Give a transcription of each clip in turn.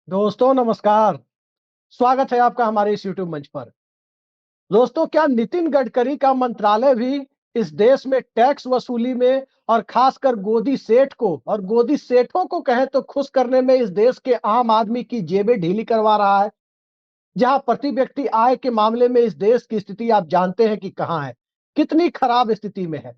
दोस्तों नमस्कार। स्वागत है आपका हमारे इस YouTube मंच पर। दोस्तों, क्या नितिन गडकरी का मंत्रालय भी इस देश में टैक्स वसूली में और खासकर गोदी सेठ को और गोदी सेठों को कहें तो खुश करने में इस देश के आम आदमी की जेबें ढीली करवा रहा है? जहां प्रति व्यक्ति आय के मामले में इस देश की स्थिति आप जानते हैं कि कहां है, कितनी खराब स्थिति में है।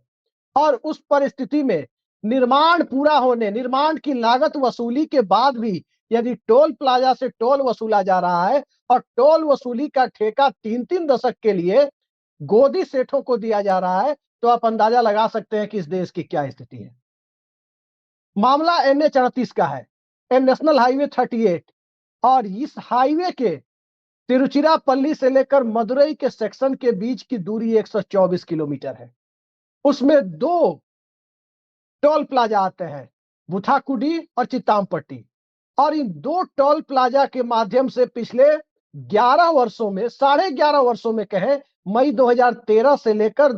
और उस परिस्थिति में निर्माण की लागत वसूली के बाद भी यदि टोल प्लाजा से टोल वसूला जा रहा है और टोल वसूली का ठेका 3-3 दशक के लिए गोदी सेठों को दिया जा रहा है, तो आप अंदाजा लगा सकते हैं कि इस देश की क्या स्थिति है। मामला NH-38 का है, नेशनल हाईवे 38। और इस हाईवे के तिरुचिरापल्ली से लेकर मदुरई के सेक्शन के बीच की दूरी 124 किलोमीटर है। उसमें दो टोल प्लाजा आते हैं, बुथाकुडी और चित्तामपट्टी। और इन दो टोल प्लाजा के माध्यम से पिछले 11 वर्षों में, 11.5 वर्षों में कहें, मई 2013 से लेकर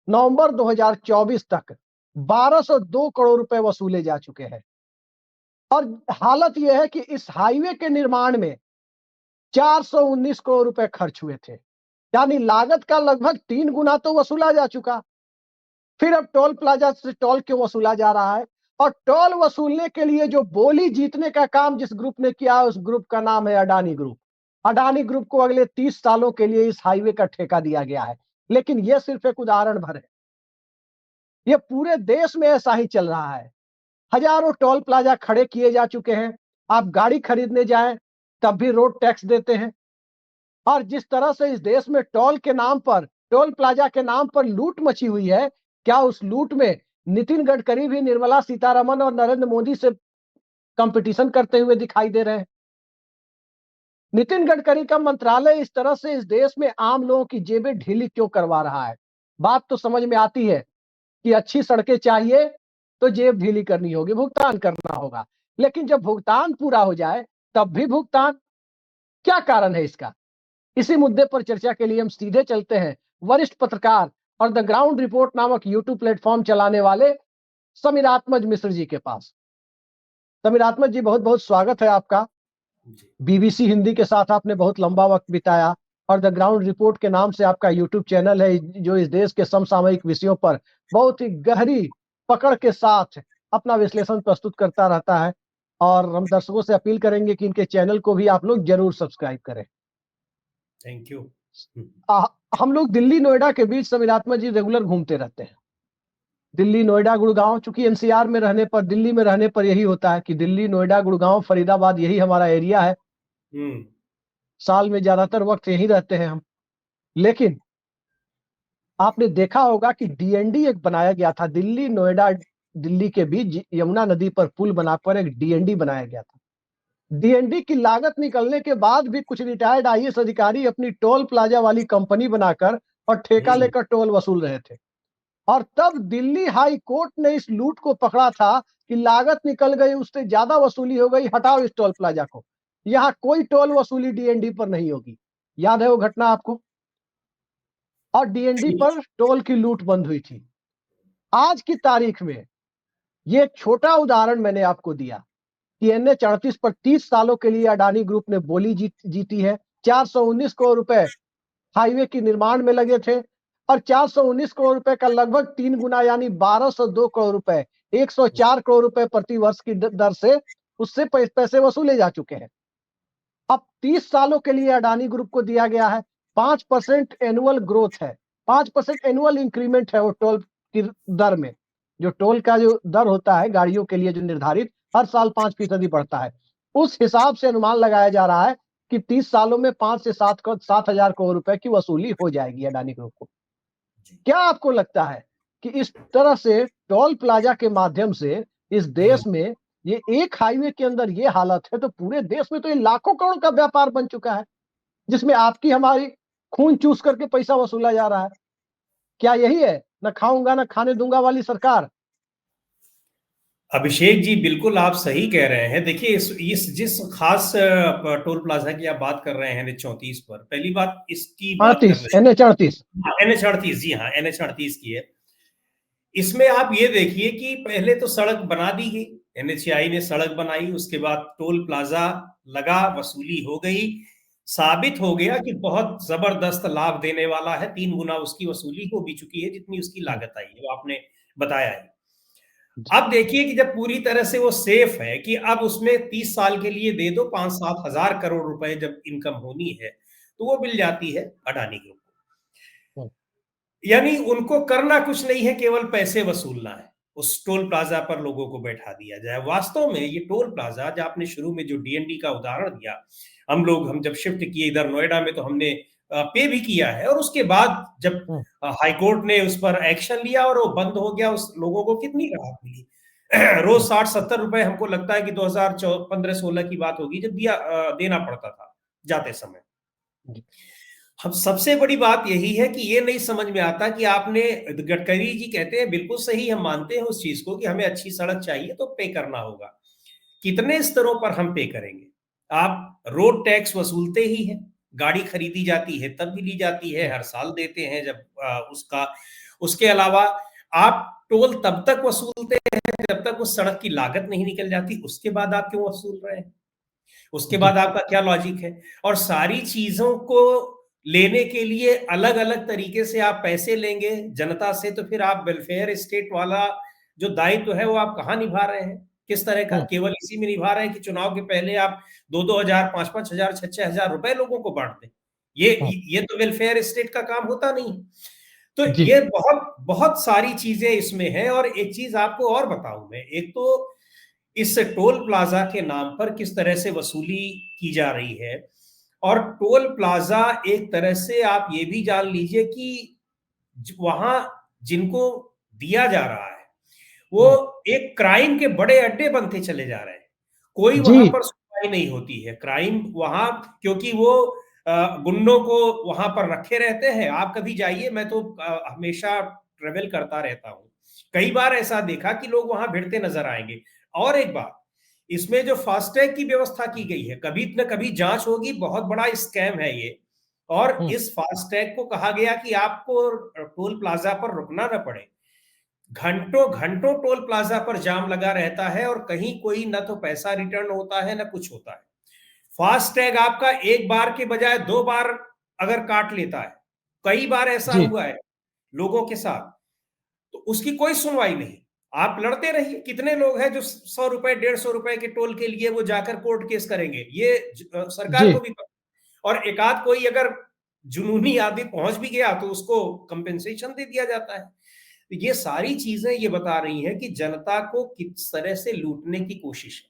नवंबर 2024 तक 1202 करोड़ रुपए वसूले जा चुके हैं। और हालत यह है कि इस हाईवे के निर्माण में 419 करोड़ रुपए खर्च हुए थे, यानी लागत का लगभग 3 गुना तो वसूला जा चुका। फिर अब टोल प्लाजा से टोल क्यों वसूला जा रहा है? और टोल वसूलने के लिए जो बोली जीतने का काम जिस ग्रुप ने किया, उस ग्रुप का नाम है अडानी ग्रुप। अडानी ग्रुप को अगले 30 सालों के लिए इस हाईवे का ठेका दिया गया है। लेकिन यह सिर्फ एक उदाहरण भर है, यह पूरे देश में ऐसा ही चल रहा है। हजारों टोल प्लाजा खड़े किए जा चुके हैं। आप गाड़ी खरीदने जाएं तब भी रोड टैक्स देते हैं। और जिस तरह से इस देश में टोल प्लाजा के नाम पर लूट मची हुई है, क्या उस लूट में नितिन गडकरी भी निर्मला सीतारमण और नरेंद्र मोदी से कंपटीशन करते हुए दिखाई दे रहे हैं? नितिन गडकरी का मंत्रालय इस तरह से इस देश में आम लोगों की जेबें ढीली क्यों करवा रहा है? बात तो समझ में आती है कि अच्छी सड़कें चाहिए तो जेब ढीली करनी होगी, भुगतान करना होगा। लेकिन जब भुगतान पूरा हो जाए तब भी भुगतान, क्या कारण है इसका? इसी मुद्दे पर चर्चा के लिए हम सीधे चलते हैं वरिष्ठ पत्रकार और द ग्राउंड रिपोर्ट नामक यूट्यूब प्लेटफॉर्म चलाने वाले समीरात्मज मिश्र जी के पास। समीरात्मज जी, बहुत बहुत स्वागत है आपका। BBC हिंदी के साथ आपने बहुत लंबा वक्त बिताया और द ग्राउंड रिपोर्ट के नाम से आपका यूट्यूब चैनल है, जो इस देश के समसामयिक विषयों पर बहुत ही गहरी पकड़ के साथ अपना विश्लेषण प्रस्तुत करता रहता है। और हम दर्शकों से अपील करेंगे कि इनके चैनल को भी आप लोग जरूर सब्सक्राइब करें। Thank you. हम लोग दिल्ली नोएडा के बीच समीरात्मज जी रेगुलर घूमते रहते हैं। दिल्ली नोएडा गुड़गांव, चूंकि NCR में रहने पर, दिल्ली में रहने पर यही होता है कि दिल्ली नोएडा गुड़गांव फरीदाबाद यही हमारा एरिया है। साल में ज्यादातर वक्त यहीं रहते हैं हम। लेकिन आपने देखा होगा कि DND एक बनाया गया था, दिल्ली नोएडा दिल्ली के बीच यमुना नदी पर पुल बनाकर एक DND बनाया गया था। DND की लागत निकलने के बाद भी कुछ रिटायर्ड IAS अधिकारी अपनी टोल प्लाजा वाली कंपनी बनाकर और ठेका लेकर टोल वसूल रहे थे। और तब दिल्ली हाई कोर्ट ने इस लूट को पकड़ा था कि लागत निकल गई, उससे ज्यादा वसूली हो गई, हटाओ इस टोल प्लाजा को, यहां कोई टोल वसूली DND पर नहीं होगी। याद है वो घटना आपको? और DND पर टोल की लूट बंद हुई थी। आज की तारीख में ये छोटा उदाहरण मैंने आपको दिया कि NH-38 पर 30 सालों के लिए अडानी ग्रुप ने बोली जीती है। 419 करोड़ रुपए हाईवे के निर्माण में लगे थे और 419 करोड़ रुपए का लगभग 3 गुना यानी 1202 करोड़ रुपए, 104 करोड़ रुपए प्रति वर्ष की दर से उससे पैसे वसूले जा चुके हैं। अब 30 सालों के लिए अडानी ग्रुप को दिया गया है। 5% एनुअल ग्रोथ है, 5% एनुअल इंक्रीमेंट है वो टोल की दर में। जो टोल का जो दर होता है गाड़ियों के लिए जो निर्धारित, हर साल 5% बढ़ता है। उस हिसाब से अनुमान लगाया जा रहा है कि 30 सालों में 5 से 7 हजार करोड़ रुपए की वसूली हो जाएगी अडानी ग्रुप को। क्या आपको लगता है कि इस तरह से टोल प्लाजा के माध्यम से इस देश में ये एक हाईवे के अंदर ये हालत है, तो पूरे देश में तो ये लाखों करोड़ का व्यापार बन चुका है, जिसमें आपकी हमारी खून चूस करके पैसा वसूला जा रहा है। क्या यही है, न खाऊंगा न खाने दूंगा वाली सरकार? अभिषेक जी, बिल्कुल आप सही कह रहे हैं। देखिए, इस जिस खास टोल प्लाजा की आप बात कर रहे हैं NH-34 पर, पहली बात इसकी बात कर रहे हैं NH-38 NH-38, जी हाँ, NH-38 की है। इसमें आप ये देखिए कि पहले तो सड़क बना दी गई, NHAI ने सड़क बनाई, उसके बाद टोल प्लाजा लगा, वसूली हो गई, साबित हो गया कि बहुत जबरदस्त लाभ देने वाला है, 3 गुना उसकी वसूली हो भी चुकी है जितनी उसकी लागत आई है, वो आपने बताया है। अब देखिए कि जब पूरी तरह से वो सेफ है कि अब उसमें 30 साल के लिए दे दो 5-7 हजार करोड़ रुपए जब इनकम होनी है, तो वो मिल जाती है अडानी ग्रुप को। यानी उनको करना कुछ नहीं है, केवल पैसे वसूलना है। उस टोल प्लाजा पर लोगों को बैठा दिया जाए। वास्तव में ये टोल प्लाजा, जो आपने शुरू में जो डीएनडी का उदाहरण दिया, हम जब शिफ्ट किए इधर नोएडा में तो हमने पे भी किया है, और उसके बाद जब हाईकोर्ट ने उस पर एक्शन लिया और वो बंद हो गया, उस लोगों को कितनी राहत मिली। रोज 60-70 रुपए, हमको लगता है कि 2015-16 की बात होगी, जब देना पड़ता था जाते समय। हम सबसे बड़ी बात यही है कि ये नहीं समझ में आता कि आपने, गडकरी जी कहते हैं बिल्कुल सही, हम मानते हैं उस चीज को कि हमें अच्छी सड़क चाहिए तो पे करना होगा। कितने स्तरों पर हम पे करेंगे? आप रोड टैक्स वसूलते ही हैं, गाड़ी खरीदी जाती है तब भी ली जाती है, हर साल देते हैं जब उसके अलावा आप टोल तब तक वसूलते हैं जब तक उस सड़क की लागत नहीं निकल जाती, उसके बाद आप क्यों वसूल रहे हैं? उसके बाद आपका क्या लॉजिक है? और सारी चीजों को लेने के लिए अलग अलग तरीके से आप पैसे लेंगे जनता से, तो फिर आप वेलफेयर स्टेट वाला जो दायित्व है वो आप कहाँ निभा रहे हैं? किस तरह का? केवल इसी में निभा रहे हैं कि चुनाव के पहले आप 2-2 हजार, 5-5 हजार, 6-6 हजार रुपए लोगों को बांट दें। ये तो वेलफेयर स्टेट का काम होता नहीं। तो ये बहुत बहुत सारी चीजें इसमें हैं। और एक चीज आपको और बताऊं मैं, एक तो इस टोल प्लाजा के नाम पर किस तरह से वसूली की जा रही है, और टोल प्लाजा एक तरह से आप ये भी जान लीजिए कि वहां जिनको दिया जा रहा है वो एक क्राइम के बड़े अड्डे बनते चले जा रहे हैं। कोई वहां पर सुनवाई नहीं होती है, क्राइम वहां, क्योंकि वो गुंडों को वहां पर रखे रहते हैं। आप कभी जाइए, मैं तो हमेशा ट्रेवल करता रहता हूं, कई बार ऐसा देखा कि लोग वहां भिड़ते नजर आएंगे। और एक बात, इसमें जो फास्टैग की व्यवस्था की गई है, कभी न कभी जांच होगी, बहुत बड़ा स्कैम है ये। और इस फास्टैग को कहा गया कि आपको टोल प्लाजा पर रुकना न पड़े। घंटों घंटों टोल प्लाजा पर जाम लगा रहता है और कहीं कोई न तो पैसा रिटर्न होता है न कुछ होता है। फास्टैग आपका एक बार के बजाय 2 बार अगर काट लेता है, कई बार ऐसा हुआ है लोगों के साथ, तो उसकी कोई सुनवाई नहीं। आप लड़ते रहिए। कितने लोग हैं जो 100 रुपए, 150 रुपए के टोल के लिए वो जाकर कोर्ट केस करेंगे, ये सरकार को भी पता। और एकाध कोई अगर जुनूनी आदमी पहुंच भी गया तो उसको कंपेंसेशन दे दिया जाता है। ये सारी चीजें ये बता रही हैं कि जनता को किस तरह से लूटने की कोशिश है।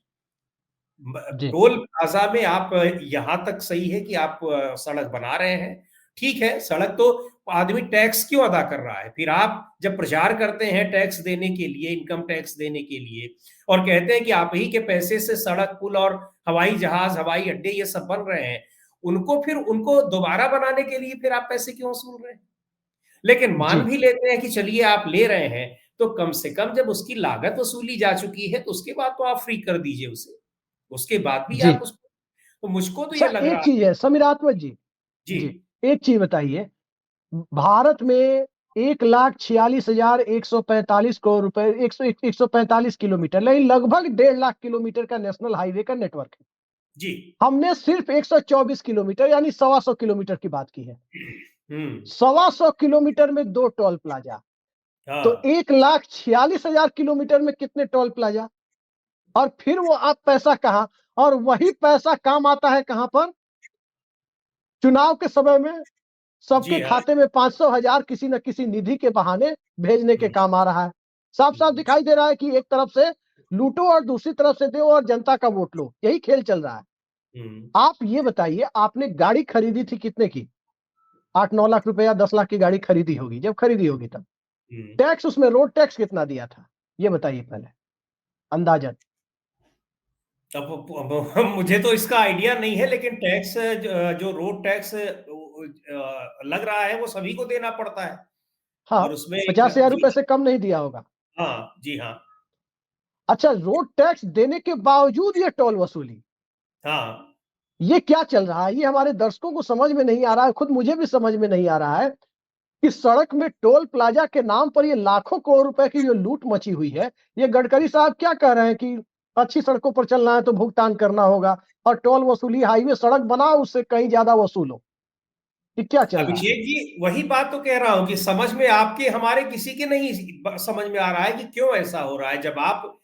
टोल प्लाजा में आप, यहां तक सही है कि आप सड़क बना रहे हैं, ठीक है, सड़क तो आदमी टैक्स क्यों अदा कर रहा है? फिर आप जब प्रचार करते हैं टैक्स देने के लिए, इनकम टैक्स देने के लिए, और कहते हैं कि आप ही के पैसे से सड़क, पुल और हवाई जहाज, हवाई अड्डे ये सब बन रहे हैं, उनको दोबारा बनाने के लिए फिर आप पैसे क्यों वसूल रहे हैं? लेकिन मान भी लेते हैं कि चलिए आप ले रहे हैं, तो कम से कम जब उसकी लागत वसूली जा चुकी है तो उसके बाद तो आप फ्री कर दीजिए उसे, उसके बाद भी आप उसको। तो मुझको तो ये लग रहा एक चीज है समीरात्मक जी, जी एक चीज बताइए, भारत में 1,46,145 करोड़ रुपए, 145 किलोमीटर, लेकिन लगभग 1.5 लाख किलोमीटर का नेशनल हाईवे का नेटवर्क है जी। हमने सिर्फ 124 किलोमीटर यानी 125 किलोमीटर की बात की है। 125 किलोमीटर में 2 टोल प्लाजा, तो 1,46,000 किलोमीटर में कितने टोल प्लाजा? और फिर वो आप पैसा कहां, और वही पैसा काम आता है कहां पर? चुनाव के समय में सबके खाते में 500,000 किसी न किसी निधि के बहाने भेजने के काम आ रहा है। साफ साफ दिखाई दे रहा है कि एक तरफ से लूटो और दूसरी तरफ से दो और जनता का वोट लो, यही खेल चल रहा है। आप ये बताइए, आपने गाड़ी खरीदी थी कितने की? 8-9 लाख रुपए या 10 लाख की गाड़ी खरीदी होगी, जब खरीदी होगी तब टैक्स, उसमें रोड टैक्स कितना दिया था ये बताइए पहले अंदाजन। अब मुझे तो इसका आइडिया नहीं है, लेकिन टैक्स जो रोड टैक्स लग रहा है वो सभी को देना पड़ता है। हाँ, और उसमें 50,000 रुपए से कम नहीं दिया होगा। हाँ जी हाँ। अच्छा, रोड टैक्स देने के बावजूद ये टोल वसूली, हाँ, ये क्या चल रहा है? ये हमारे दर्शकों को समझ में नहीं आ रहा है, खुद मुझे भी समझ में नहीं आ रहा है कि सड़क में टोल प्लाजा के नाम पर ये लाखों करोड़ रुपए की जो लूट मची हुई है। ये गडकरी साहब क्या कह रहे हैं कि अच्छी सड़कों पर चलना है तो भुगतान करना होगा, और टोल वसूली हाईवे सड़क बनाओ उससे कहीं ज्यादा वसूलो। ये क्या चल रहा है? अभिषेक जी, वही बात तो कह रहा हूं कि समझ में आपके हमारे किसी के नहीं समझ में आ रहा है कि क्यों ऐसा हो रहा है। जब आप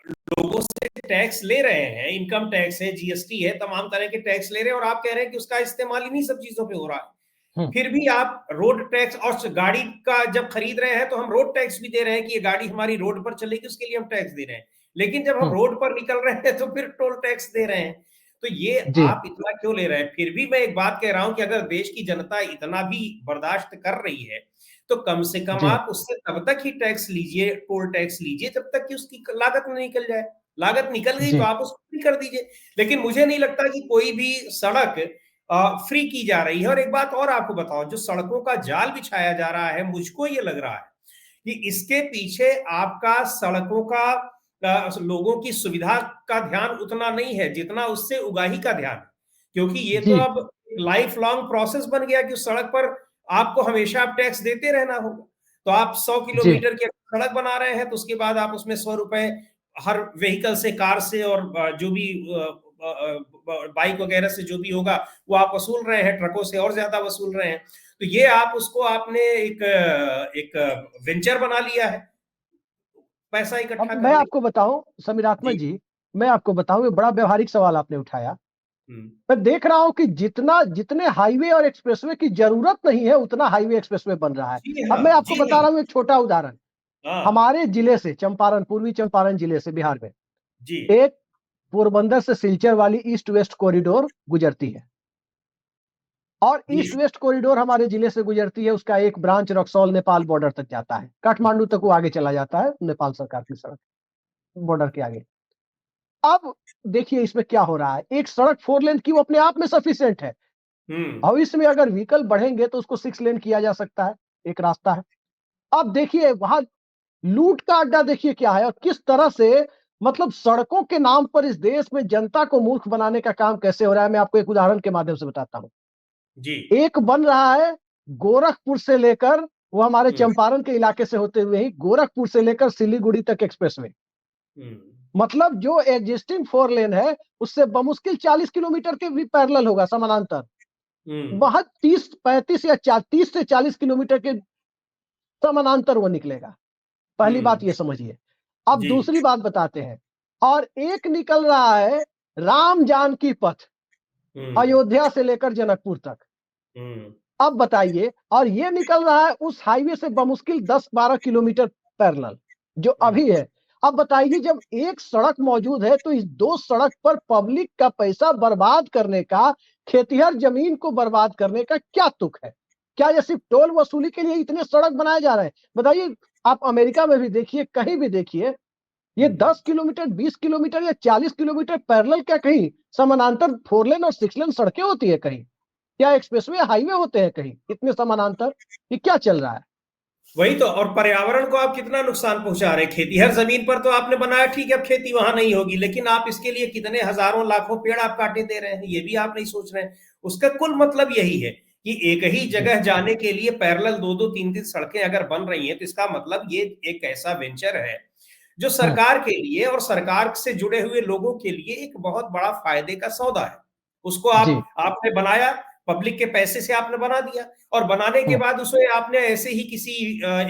लोगों से टैक्स ले रहे हैं, इनकम टैक्स है, जीएसटी है, तमाम तरह के टैक्स ले रहे हैं, और आप कह रहे हैं कि उसका इस्तेमाल इन्हीं सब चीजों पे हो रहा है, फिर भी आप रोड टैक्स और गाड़ी का जब खरीद रहे हैं तो हम रोड टैक्स भी दे रहे हैं कि ये गाड़ी हमारी रोड पर चलेगी, उसके लिए हम टैक्स दे रहे हैं। लेकिन जब हम रोड पर निकल रहे हैं तो फिर टोल टैक्स दे रहे हैं। तो ये जी आप इतना क्यों ले रहे हैं? फिर भी मैं एक बात कह रहा हूं कि अगर देश की जनता इतना भी बर्दाश्त कर रही है तो कम से कम जी आप उससे तब तक ही टैक्स लीजिए, टोल टैक्स लीजिए, जब तक कि उसकी लागत नहीं निकल जाए। लागत निकल गई तो जी। आप उसको फ्री कर दीजिए। लेकिन मुझे नहीं लगता कि कोई भी सड़क फ्री की जा रही है। और एक बात और आपको बताओ, जो सड़कों का जाल बिछाया जा रहा है, मुझको ये लग रहा है कि इसके पीछे आपका सड़कों का लोगों की सुविधा का ध्यान उतना नहीं है जितना उससे उगाही का ध्यान है। क्योंकि ये तो जी अब लाइफ लॉन्ग प्रोसेस बन गया कि उस सड़क पर आपको हमेशा आप टैक्स देते रहना होगा। तो आप 100 जी। किलोमीटर की सड़क बना रहे हैं तो उसके बाद आप उसमें 100 रुपए हर व्हीकल से, कार से, और जो भी बाइक वगैरह से जो भी होगा वो आप वसूल रहे हैं, ट्रकों से और ज्यादा वसूल रहे हैं। तो ये आप उसको आपने एक एक वेंचर बना लिया है, पैसा अब इकट्ठा मैं करने आपको बताऊं समीरात्मक जी। जी, मैं आपको बताऊं, ये बड़ा व्यवहारिक सवाल आपने उठाया। हम्म। मैं देख रहा हूं कि जितना जितने हाईवे और एक्सप्रेसवे की जरूरत नहीं है उतना हाईवे एक्सप्रेसवे बन रहा है। जी अब हाँ, मैं आपको जी बता हाँ। रहा हूं एक छोटा उदाहरण। हाँ। हमारे जिले से, चंपारण, पूर्वी चंपारण जिले से, बिहार में जी। एक पोरबंदर से सिलचर वाली ईस्ट वेस्ट कॉरिडोर गुजरती है, और जी। ईस्ट वेस्ट कॉरिडोर हमारे जिले से गुजरती है। उसका एक ब्रांच रक्सौल नेपाल बॉर्डर तक जाता है, काठमांडू तक वो आगे चला जाता है, नेपाल सरकार की सड़क, बॉर्डर के आगे। अब देखिए इसमें क्या हो रहा है, एक सड़क 4 लेन की वो अपने आप में सफिशिएंट है। हम्म। भविष्य में अगर व्हीकल बढ़ेंगे तो उसको 6 लेन किया जा सकता है, एक रास्ता है। अब देखिए वहां लूट का अड्डा देखिए क्या है, और किस तरह से मतलब सड़कों के नाम पर इस देश में जनता को मूर्ख बनाने का काम कैसे हो रहा है। मैं आपको एक उदाहरण के माध्यम से बताता हूं। जी। एक बन रहा है गोरखपुर से लेकर, वो हमारे हम्म। चंपारण के इलाके से होते हुए ही गोरखपुर से लेकर सिलीगुड़ी तक एक्सप्रेसवे। हम्म। मतलब जो एग्जिस्टिंग 4 लेन है उससे बमुश्किल 40 किलोमीटर के भी पैरेलल होगा, समानांतर। हम्म। वहां 30 से 40 किलोमीटर के समानांतर वो निकलेगा। पहली बात ये समझिए। अब जी। दूसरी बात बताते हैं। और एक निकल रहा है राम जानकी पथ, हम्म। अयोध्या से लेकर जनकपुर तक। हम्म। अब बताइए, और ये निकल रहा है उस हाईवे से बमुश्किल 10-12 किलोमीटर पैरेलल जो हम्म। अभी है। अब बताइए, जब एक सड़क मौजूद है तो इस दो सड़क पर पब्लिक का पैसा बर्बाद करने का, खेतिहर जमीन को बर्बाद करने का क्या तुक है? क्या ये सिर्फ टोल वसूली के लिए इतने सड़क बनाए जा रहे हैं? बताइए। आप अमेरिका में भी देखिए, कहीं भी देखिए, ये हम्म। 10 किलोमीटर, 20 किलोमीटर या 40 किलोमीटर पैरेलल, क्या कहीं समानांतर 4 लेन और 6 लेन सड़कें होती है कहीं? क्या एक्सप्रेसवे हाईवे होते हैं कहीं इतने समानांतर? ये क्या चल रहा है? वही तो। और पर्यावरण को आप कितना नुकसान पहुंचा रहे हैं। खेतीहर जमीन पर तो आपने बनाया, ठीक है, अब खेती वहां नहीं होगी, लेकिन आप इसके लिए कितने हजारों लाखों पेड़ आप काटे दे रहे हैं, ये भी आप नहीं सोच रहे हैं। उसका कुल मतलब यही है कि एक ही जी जगह जाने के लिए पैरेलल दो दो तीन तीन सड़कें अगर बन रही हैं तो इसका मतलब ये एक ऐसा वेंचर है जो हम्म, सरकार के लिए और सरकार से जुड़े हुए लोगों के लिए एक बहुत बड़ा फायदे का सौदा है। उसको जी आपने बनाया, पब्लिक के पैसे से आपने बना दिया, और बनाने के हम्म, बाद उसे आपने ऐसे ही किसी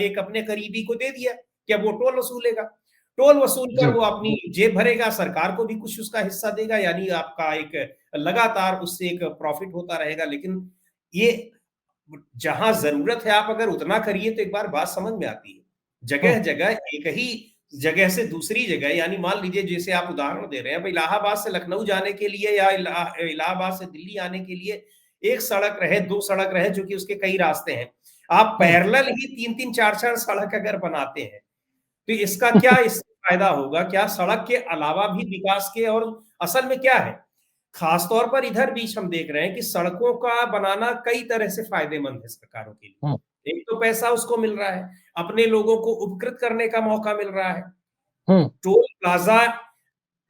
एक अपने करीबी को दे दिया कि अब वो टोल वसूलेगा। टोल वसूल कर जी वो अपनी जेब भरेगा, सरकार को भी कुछ उसका हिस्सा देगा, यानी आपका एक लगातार उससे एक प्रॉफिट होता रहेगा। लेकिन ये जहां जरूरत है आप अगर उतना करिए तो एक बार बात समझ में आती है। हम्म, जगह जगह एक ही जगह से दूसरी जगह, यानी मान लीजिए जैसे आप उदाहरण दे रहे हैं, इलाहाबाद से लखनऊ जाने के लिए या इलाहाबाद से दिल्ली आने के लिए एक सड़क रहे, दो सड़क रहे, जो कि उसके कई रास्ते हैं, आप हम्म, पैरेलल ही तीन तीन चार चार सड़क अगर बनाते हैं तो इसका क्या इससे फायदा होगा? क्या सड़क के अलावा भी विकास के, और असल में क्या है, खासतौर पर इधर बीच हम देख रहे हैं कि सड़कों का बनाना कई तरह से फायदेमंद है सरकारों के हम्म, लिए। एक तो पैसा उसको मिल रहा है, अपने लोगों को उपकृत करने का मौका मिल रहा है। हम्म। टोल प्लाजा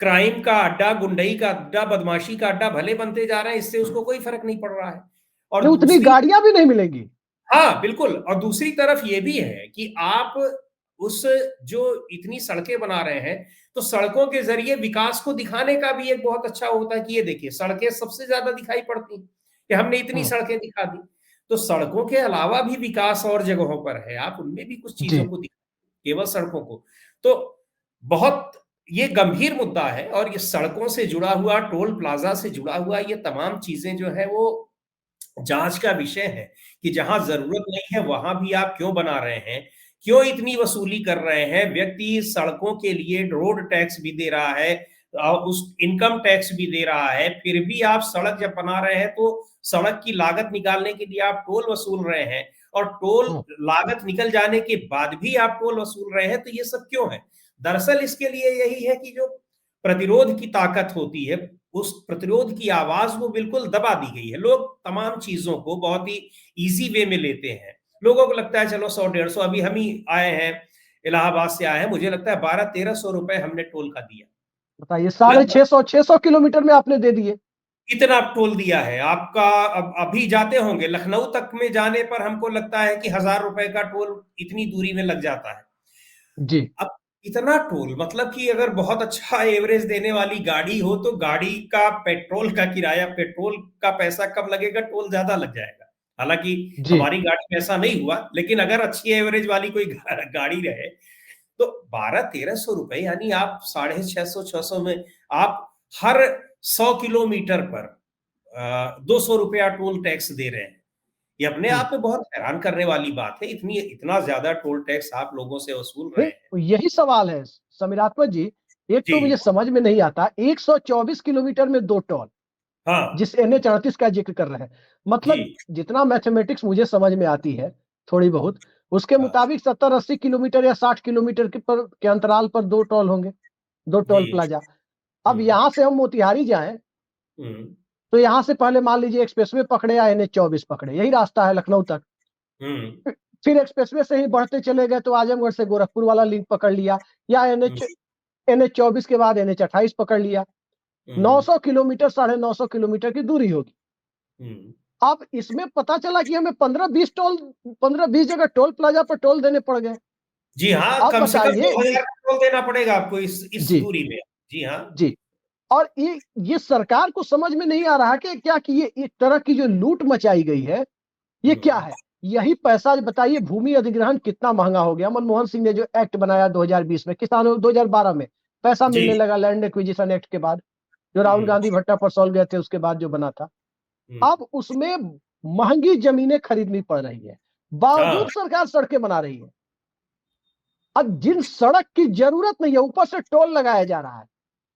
क्राइम का अड्डा, गुंडई का अड्डा, बदमाशी का अड्डा भले बनते जा रहे हैं, इससे उसको कोई फर्क नहीं पड़ रहा है। और ये उतनी दूसरी, गाड़ियां भी नहीं मिलेंगी। हाँ बिल्कुल, और दूसरी तरफ ये भी है कि आप उस जो इतनी सड़कें बना रहे हैं, तो सड़कों के जरिए विकास को दिखाने का भी एक बहुत अच्छा होता है कि ये देखिए सड़कें सबसे ज्यादा दिखाई पड़ती हैं कि हमने इतनी सड़कें दिखा दी। तो सड़कों के अलावा भी विकास और जगहों पर है, आप उनमें भी कुछ चीजों जी को दिखा, केवल सड़कों को। तो बहुत ये गंभीर मुद्दा है, और ये सड़कों से जुड़ा हुआ, टोल प्लाजा से जुड़ा हुआ, ये तमाम चीजें जो है वो जांच का विषय है कि जहां जरूरत नहीं है वहां भी आप क्यों बना रहे हैं, क्यों इतनी वसूली कर रहे हैं। व्यक्ति सड़कों के लिए रोड टैक्स भी दे रहा है और उस इनकम टैक्स भी दे रहा है, फिर भी आप सड़क जब बना रहे हैं तो सड़क की लागत निकालने के लिए आप टोल वसूल रहे हैं, और टोल लागत निकल जाने के बाद भी आप टोल वसूल रहे हैं। तो ये सब क्यों है? दरअसल इसके लिए यही है कि जो प्रतिरोध की ताकत होती है, उस प्रतिरोध की आवाज वो बिल्कुल दबा दी गई है। लोग तमाम चीजों को बहुत ही इजी वे में लेते हैं। लोगों को लगता है चलो 100-150, अभी हम ही आए हैं, इलाहाबाद से आए हैं, मुझे लगता है 1200-1300 रुपए हमने टोल का दिया। बताइए, 650 किलोमीटर में आपने दे दिए। इतना टोल दिया है आपका। अब अभी जाते होंगे लखनऊ तक में जाने पर हमको लगता है कि 1000 रुपए का टोल इतनी दूरी में लग जाता है। जी अब इतना टोल, मतलब कि अगर बहुत अच्छा एवरेज देने वाली गाड़ी हो तो गाड़ी का पेट्रोल का किराया, पेट्रोल का पैसा कम लगेगा, टोल ज्यादा लग जाएगा। हालांकि जी हमारी गाड़ी में ऐसा नहीं हुआ, लेकिन अगर अच्छी एवरेज वाली कोई गाड़ी रहे तो 1200-1300 रुपए, यानी आप 650-600 में आप हर 100 किलोमीटर पर 200 रुपया टोल टैक्स दे रहे हैं। ये अपने आप में बहुत हैरान करने वाली बात है, इतनी इतना ज्यादा टोल टैक्स आप लोगों से वसूल रहे हैं। यही सवाल है समीरात्मक जी। एक तो मुझे जी। समझ में नहीं आता, 124 किलोमीटर में 2 टोल, हाँ। जिस NH 38 का जिक्र कर रहे हैं, जी। मतलब जितना मैथमेटिक्स मुझे समझ में आती है थोड़ी बहुत, उसके हाँ। मुताबिक 70-80 किलोमीटर या 60 किलोमीटर के अंतराल पर 2 टोल होंगे, 2 जी। Toll plaza. अब हम्म। यहां से हम मोतिहारी जाएं हम्म। तो यहां से पहले मान लीजिए एक्सप्रेसवे पकड़े या NH 24 पकड़े, यही रास्ता है लखनऊ तक। हम्म। फिर एक्सप्रेसवे से ही बढ़ते चले गए तो आजमगढ़ से गोरखपुर वाला लिंक पकड़ लिया, या हम्म। NH 24 के बाद NH 28 पकड़ लिया। हम्म। 900 किलोमीटर, 950 किलोमीटर की दूरी होगी। हम्म। अब इसमें पता चला कि हमें 15-20 जगह टोल प्लाजा पर टोल देने पड़ गए। जी हाँ, अब कम से कम बताइए 2000 का टोल देना पड़ेगा आपको इस जी दूरी में। जी हाँ। जी। और ये सरकार को समझ में नहीं आ रहा कि क्या कि ये एक तरह की जो लूट मचाई गई है, ये क्या हम्म। है? यही पैसा बताइए, भूमि अधिग्रहण कितना महंगा हो गया। मनमोहन सिंह ने जो एक्ट बनाया 2020 में, किसानों 2012 में पैसा जी। मिलने लगा लैंड एक्विजिशन एक्ट के बाद, जो राहुल हम्म। गांधी भट्टा पर सॉल्व गए थे उसके बाद जो बना था। हम्म। अब उसमें महंगी जमीनें खरीदनी पड़ रही है, हाँ। बावजूद सरकार सड़कें बना रही है। अब जिन सड़क की जरूरत नहीं है ऊपर से टोल लगाया जा रहा है।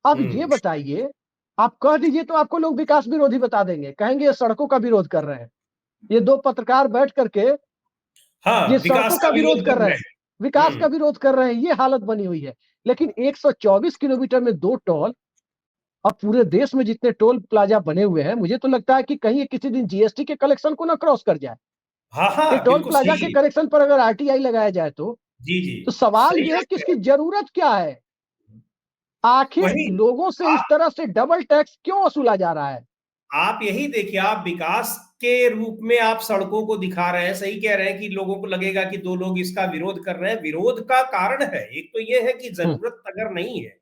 अब ये हम्म। बताइए, आप कह दीजिए तो आपको लोग विकास विरोधी बता देंगे, कहेंगे ये सड़कों का विरोध कर रहे हैं। ये 2 पत्रकार बैठ करके ये हाँ, विकास सड़कों का का विरोध विरोध कर कर रहे रहे हैं, विकास का हैं। विरोध कर रहे हैं, ये हालत बनी हुई है। लेकिन 124 किलोमीटर में 2 टोल, और पूरे देश में जितने टोल प्लाजा बने हुए हैं, मुझे तो लगता है कि कहीं ये किसी दिन GST के कलेक्शन को ना क्रॉस कर जाए। हाँ ये हाँ, टोल बिल्कुल प्लाजा के सही। कलेक्शन पर अगर RTI लगाया जाए जी जी, तो सवाल सही ये है आप कि कह इसकी रहे जरूरत क्या है? हैं। आखिर वही लोगों से इस तरह से डबल टैक्स क्यों वसूला जा रहा है? आप यही देखिए, आप विकास के रूप में आप सड़कों को दिखा रहे हैं, सही कह रहे हैं कि लोगों को लगेगा कि 2 लोग इसका विरोध कर रहे हैं। विरोध का कारण है, एक तो यह है कि हम्म, जरूरत अगर नहीं है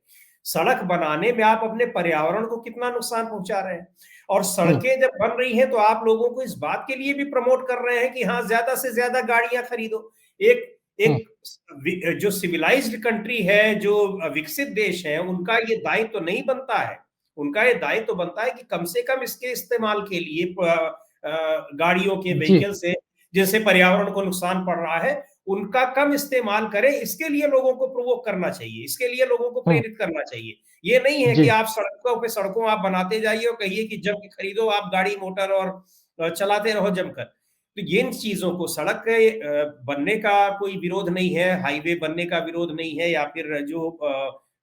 सड़क बनाने में, आप अपने पर्यावरण को कितना नुकसान पहुंचा रहे हैं। और हम्म, सड़कें जब बन रही हैं तो आप लोगों को इस बात के लिए भी प्रमोट कर रहे हैं कि हाँ, ज्यादा से ज्यादा गाड़ियां खरीदो। एक हम्म, एक जो सिविलाइज्ड कंट्री है, जो विकसित देश है, उनका ये दायित्व तो नहीं बनता है। उनका ये दायित्व तो बनता है कि कम से कम इसके इस्तेमाल के लिए गाड़ियों के जी व्हीकल से जिनसे पर्यावरण को नुकसान पड़ रहा है, उनका कम इस्तेमाल करें। इसके लिए लोगों को प्रोवोक करना चाहिए, इसके लिए लोगों को हम्म, प्रेरित करना चाहिए। ये नहीं है कि जी आप सड़कों आप बनाते जाइए और कहिए कि जब खरीदो आप गाड़ी मोटर और चलाते रहो जमकर। तो ये इन चीजों को, सड़क के बनने का कोई विरोध नहीं है, हाईवे बनने का विरोध नहीं है, या फिर जो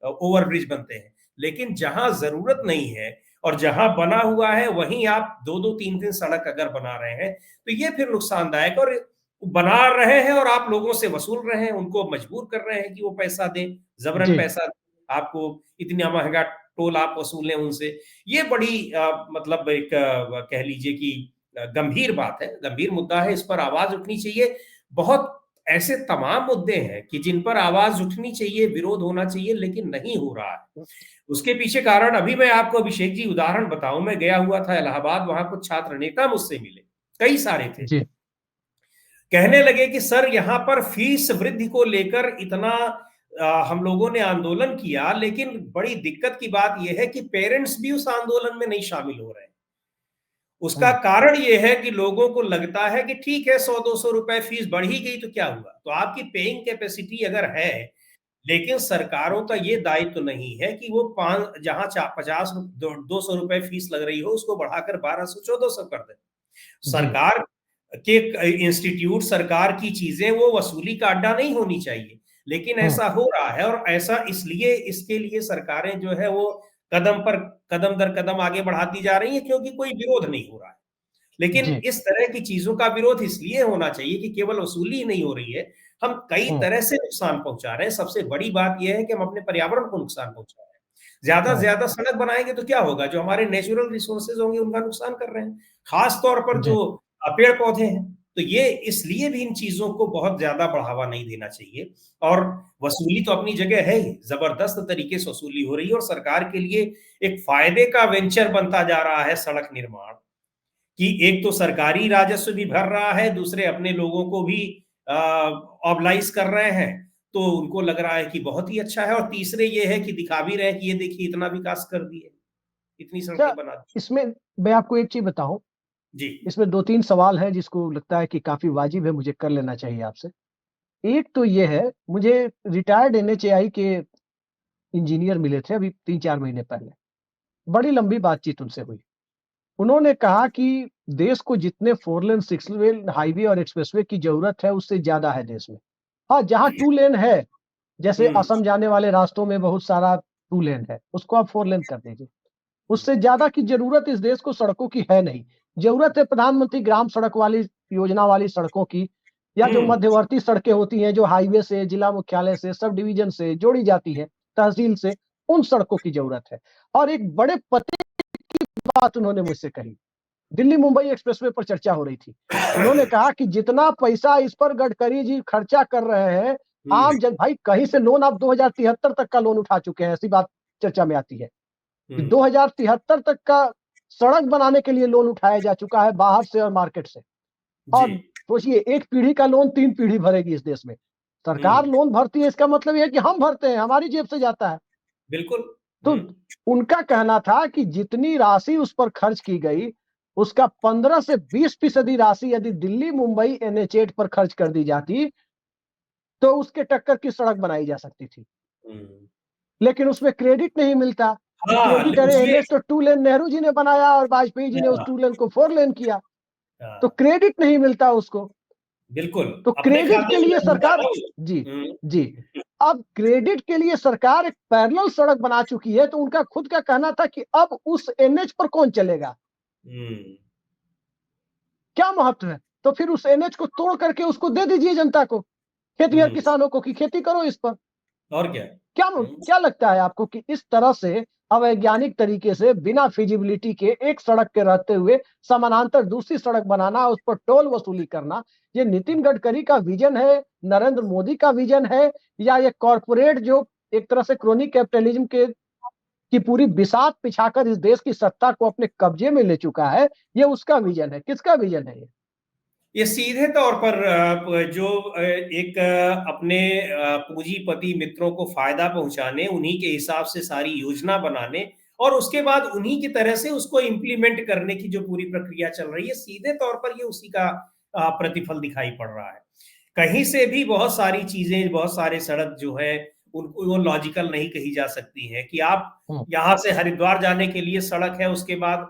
ओवरब्रिज बनते हैं। लेकिन जहां जरूरत नहीं है और जहां बना हुआ है वहीं आप 2-2 3-3 सड़क अगर बना रहे हैं तो ये फिर नुकसानदायक, और बना रहे हैं और आप लोगों से वसूल रहे हैं, उनको मजबूर कर रहे हैं कि वो पैसा दें, जबरन जी पैसा आपको, इतना महंगा टोल आप वसूलें उनसे। ये बड़ी मतलब एक कह लीजिए कि गंभीर बात है, गंभीर मुद्दा है, इस पर आवाज उठनी चाहिए। बहुत ऐसे तमाम मुद्दे हैं कि जिन पर आवाज उठनी चाहिए, विरोध होना चाहिए, लेकिन नहीं हो रहा है। उसके पीछे कारण अभी मैं आपको अभिषेक जी उदाहरण बताऊं, मैं गया हुआ था इलाहाबाद, वहां कुछ छात्र नेता मुझसे मिले, कई सारे थे। जी कहने लगे कि सर यहाँ पर फीस वृद्धि को लेकर इतना हम लोगों ने आंदोलन किया, लेकिन बड़ी दिक्कत की बात यह है कि पेरेंट्स भी उस आंदोलन में नहीं शामिल हो रहे हैं। उसका कारण यह है कि लोगों को लगता है कि ठीक है 100-200 रुपए फीस बढ़ ही गई तो क्या हुआ, तो आपकी पेइंग कैपेसिटी अगर है, लेकिन सरकारों का ये दायित्व तो नहीं है कि वो पांच जहां 50-200 रुपए फीस लग रही हो उसको बढ़ाकर 1200-1400 कर दे। जी सरकार के इंस्टीट्यूट, सरकार की चीजें वो वसूली का अड्डा नहीं होनी चाहिए, लेकिन ऐसा हो रहा है। और ऐसा इसलिए, इसके लिए सरकारें जो है वो कदम पर कदम दर कदम आगे बढ़ाती जा रही है, क्योंकि कोई विरोध नहीं हो रहा है। लेकिन जी इस तरह की चीजों का विरोध इसलिए होना चाहिए कि केवल वसूली ही नहीं हो रही है, हम कई तरह से नुकसान पहुंचा रहे हैं। सबसे बड़ी बात यह है कि हम अपने पर्यावरण को नुकसान पहुंचा रहे हैं। ज्यादा से ज्यादा सड़क बनाएंगे तो क्या होगा, जो हमारे नेचुरल रिसोर्सेज होंगे उनका नुकसान कर रहे हैं, खास तौर पर जी जो पेड़ पौधे हैं। तो ये इसलिए भी इन चीजों को बहुत ज्यादा बढ़ावा नहीं देना चाहिए। और वसूली तो अपनी जगह है ही, जबरदस्त तरीके से वसूली हो रही है, और सरकार के लिए एक फायदे का वेंचर बनता जा रहा है सड़क निर्माण, कि एक तो सरकारी राजस्व भी भर रहा है, दूसरे अपने लोगों को भी ऑबलाइज कर रहे हैं, तो उनको लग रहा है कि बहुत ही अच्छा है। और तीसरे ये है कि दिखा भी रहे हैं कि ये देखिए इतना विकास कर दिए, इतनी अच्छा, सड़कें बना दी। इसमें मैं आपको एक चीज बताऊं। जी। इसमें 2-3 सवाल हैं जिसको लगता है कि काफी वाजिब है, मुझे कर लेना चाहिए आपसे। एक तो ये है, मुझे रिटायर्ड एनएचएआई के इंजीनियर मिले थे अभी 3-4 महीने पहले। बड़ी लंबी बातचीत उनसे हुई। उन्होंने कहा कि देश को जितने 4 लेन, 6 लेन हाईवे और एक्सप्रेसवे की ज़रूरत है, उससे ज़्यादा है देश में। हाँ, जहाँ 2 लेन है, जैसे हम्म। असम जाने वाले रास्तों में बहुत सारा 2 लेन है, उसको आप 4 लेन कर दीजिए। उससे ज़्यादा की ज़रूरत इस देश को सड़कों की है नहीं। ज़रूरत है प्रधानमंत्री ग्राम सड़क वाली योजना वाली सड़कों की, या जो हम्म। मध्यवर्ती सड़कें होती हैं, जो हाईवे से, जिला मुख्यालय से, सब डिवीज़न से जोड़ी जाती हैं, तहसील से, उन सड़कों की ज़रूरत है। और एक बड़े पते की बात उन्होंने मुझसे कही। दिल्ली मुंबई एक्सप्रेसवे पर चर्चा हो रही थी। उन्होंने कहा कि जितना पैसा इस पर गडकरी जी खर्चा कर रहे हैं, हम्म। आम जन भाई कहीं से लोन आप 2073 तक का लोन उठा चुके हैं, ऐसी बात चर्चा में आती है कि हम्म। 2073 तक का सड़क बनाने के लिए लोन उठाया जा चुका है बाहर से और मार्केट से। जी। और सोचिए, एक पीढ़ी का लोन 3 पीढ़ी भरेगी इस देश में। सरकार हम्म। लोन भरती है, इसका मतलब ये है कि हम भरते हैं, हमारी जेब से जाता है। बिल्कुल। तो हम्म। उनका कहना था कि जितनी राशि उस पर खर्च की गई, उसका 15 से 20% राशि यदि दिल्ली मुंबई एनएच 8 पर खर्च कर दी जाती, तो उसके टक्कर की सड़क बनाई जा सकती थी। हम्म। लेकिन उसमें क्रेडिट नहीं मिलता कि हाँ, क्रेडिट, अरे उसमें। एनएच तो 2 लेन नेहरू जी ने बनाया और वाजपेयी जी ने उस हाँ, 2 लेन को 4 लेन किया। तो हाँ, क्रेडिट नहीं मिलता उसको। बिल्कुल। तो अपने क्रेडिट खाते के में लिए डूबा सरकार, ना वो। जी हम्म। जी, अब क्रेडिट के लिए सरकार एक पैरेलल सड़क बना चुकी है, तो उनका खुद का कहना था कि अब उस एनएच पर कौन चलेगा, हम्म। क्या महत्व है? तो फिर उस एनएच को तोड़ करके उसको दे दीजिए जनता को, खेतीहर हम्म। किसानों को, कि खेती करो इस पर। और क्या। क्या हम्म। क्या लगता है आपको कि इस तरह से अवैज्ञानिक तरीके से बिना फिजिबिलिटी के एक सड़क के रहते हुए समानांतर दूसरी सड़क बनाना, उस पर टोल वसूली करना, ये नितिन गडकरी का विजन है, नरेंद्र मोदी का विजन है, या ये कॉरपोरेट जो एक तरह से क्रोनी कैपिटलिज्म के की पूरी बिसात पिछाकर इस देश की सत्ता को अपने कब्जे में ले चुका है, ये उसका विजन है? किसका विजन है ये? ये सीधे तौर पर जो एक अपने पूंजीपति मित्रों को फायदा पहुंचाने, उन्हीं के हिसाब से सारी योजना बनाने, और उसके बाद उन्हीं की तरह से उसको इम्प्लीमेंट करने की जो पूरी प्रक्रिया चल रही है, सीधे तौर पर ये उसी का प्रतिफल दिखाई पड़ रहा है। कहीं से भी बहुत सारी चीजें, बहुत सारे सड़क जो है उनको वो लॉजिकल नहीं कही जा सकती है कि आप हम्म, यहाँ से हरिद्वार जाने के लिए सड़क है, उसके बाद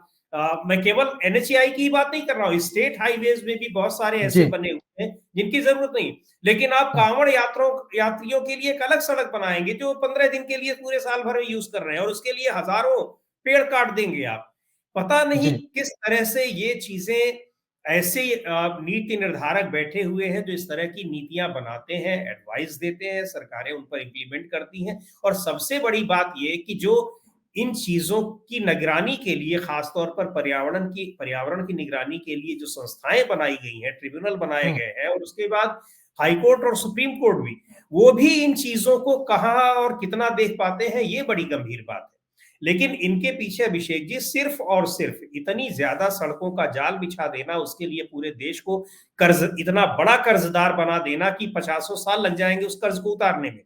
मैं केवल एनएचएआई की बात नहीं कर रहा हूँ, स्टेट हाईवेज में भी बहुत सारे ऐसे जी बने हुए हैं जिनकी जरूरत नहीं। लेकिन आप हाँ, कांवड़ यात्रियों के लिए एक अलग सड़क बनाएंगे जो 15 दिन के लिए पूरे साल भर में यूज कर रहे हैं, और उसके लिए हजारों पेड़ काट देंगे आप। पता नहीं जी किस तरह से ये चीजें, ऐसे नीति निर्धारक बैठे हुए हैं जो इस तरह की नीतियां बनाते हैं, एडवाइस देते हैं, सरकारें उन पर इम्प्लीमेंट करती हैं। और सबसे बड़ी बात ये कि जो इन चीजों की निगरानी के लिए, खासतौर पर पर्यावरण की निगरानी के लिए जो संस्थाएं बनाई गई हैं, ट्रिब्यूनल बनाए हम्म, गए हैं, और उसके बाद हाई कोर्ट और सुप्रीम कोर्ट भी, वो भी इन चीजों को कहाँ और कितना देख पाते हैं, ये बड़ी गंभीर बात है। लेकिन इनके पीछे अभिषेक जी सिर्फ और सिर्फ इतनी ज्यादा सड़कों का जाल बिछा देना, उसके लिए पूरे देश को कर्ज, इतना बड़ा कर्जदार बना देना कि 50 साल लग जाएंगे उस कर्ज को उतारने में,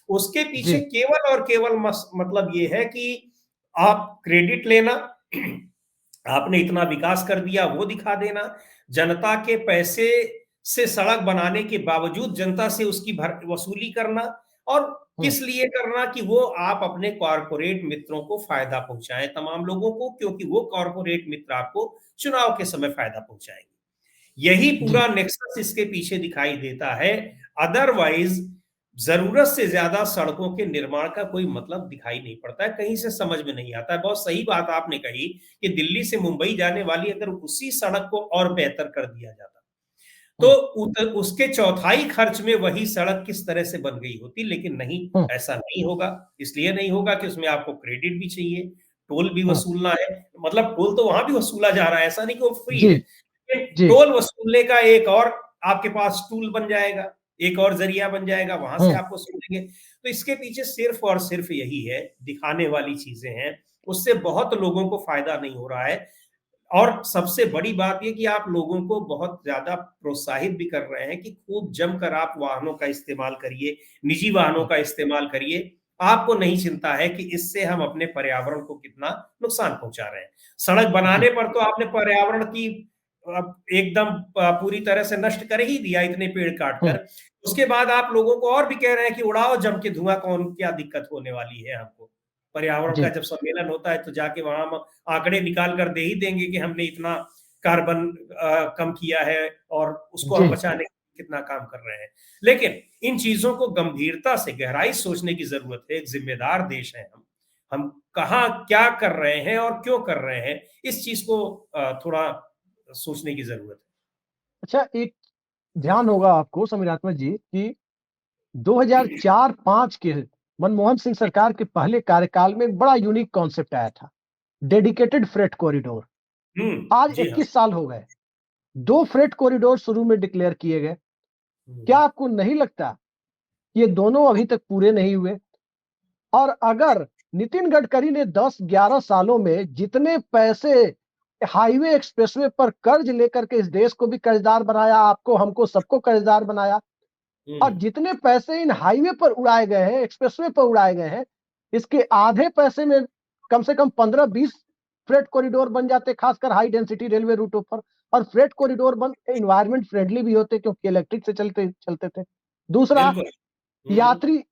उसके पीछे जी केवल और केवल मतलब ये है कि आप क्रेडिट लेना, आपने इतना विकास कर दिया वो दिखा देना, जनता के पैसे से सड़क बनाने के बावजूद जनता से उसकी वसूली करना, और किस लिए करना कि वो आप अपने कॉरपोरेट मित्रों को फायदा पहुंचाएं, तमाम लोगों को, क्योंकि वो कॉरपोरेट मित्र आपको चुनाव के समय फायदा पहुंचाएंगे। यही जी पूरा नेक्सस इसके पीछे दिखाई देता है। अदरवाइज जरूरत से ज्यादा सड़कों के निर्माण का कोई मतलब दिखाई नहीं पड़ता है, कहीं से समझ में नहीं आता है। बहुत सही बात आपने कही कि दिल्ली से मुंबई जाने वाली अगर उसी सड़क को और बेहतर कर दिया जाता तो उसके चौथाई खर्च में वही सड़क किस तरह से बन गई होती, लेकिन नहीं, ऐसा नहीं होगा। इसलिए नहीं होगा कि उसमें आपको क्रेडिट भी चाहिए, टोल भी वसूलना है, मतलब टोल तो वहां भी वसूला जा रहा है, ऐसा नहीं कि वो फ्री जी है, लेकिन जी टोल वसूलने का एक और आपके पास टूल बन जाएगा, एक और जरिया बन जाएगा, वहां से आप वसूलेंगे। तो इसके पीछे सिर्फ और सिर्फ यही है, दिखाने वाली चीजें हैं, उससे बहुत लोगों को फायदा नहीं हो रहा है। और सबसे बड़ी बात यह कि आप लोगों को बहुत ज्यादा प्रोत्साहित भी कर रहे हैं कि खूब जमकर आप वाहनों का इस्तेमाल करिए, निजी वाहनों का इस्तेमाल करिए। आपको नहीं चिंता है कि इससे हम अपने पर्यावरण को कितना नुकसान पहुंचा रहे हैं। सड़क बनाने पर तो आपने पर्यावरण की एकदम पूरी तरह से नष्ट कर ही दिया, इतने पेड़ काट कर। उसके बाद आप लोगों को और भी कह रहे हैं कि उड़ाओ जम के धुआं, कौन क्या दिक्कत होने वाली है हमको। पर्यावरण का जी जब सम्मेलन होता है तो जाके वहां हम आंकड़े निकाल कर दे ही देंगे कि हमने इतना कार्बन कम किया है और उसको हम जी बचाने कितना काम कर रहे हैं। लेकिन इन चीजों को गंभीरता से, गहराई सोचने की जरूरत है। एक जिम्मेदार देश है हम कहाँ क्या कर रहे हैं और क्यों कर रहे हैं, इस चीज को थोड़ा सोचने की जरूरत अच्छा, एक ध्यान होगा आपको समीरात्मक जी कि 2004-5 के मनमोहन सिंह सरकार के पहले कार्यकाल में एक बड़ा यूनिक कॉन्सेप्ट आया था, डेडिकेटेड फ्रेट कॉरिडोर। है। आज जी हाँ। 21 साल हो गए, 2 फ्रेट कॉरिडोर शुरू में डिक्लेयर किए गए। क्या आपको नहीं लगता ये दोनों अभी तक पूरे नहीं हुए? और अगर नितिन गडकरी ने 10-11 सालों में जितने पैसे हाईवे एक्सप्रेसवे पर कर्ज लेकर के इस देश को भी कर्जदार बनाया, आपको हमको सबको कर्जदार बनाया, और जितने पैसे इन हाईवे पर उड़ाए गए हैं, एक्सप्रेसवे पर उड़ाए गए हैं, इसके आधे पैसे में कम से कम 15-20 फ्रेट कॉरिडोर बन जाते, खासकर हाई डेंसिटी रेलवे रूटों पर। और फ्रेट कॉरिडोर बन एनवायरमेंट फ्रेंडली भी होते क्योंकि इलेक्ट्रिक से चलते चलते थे। दूसरा, बिल्कुल। यात्री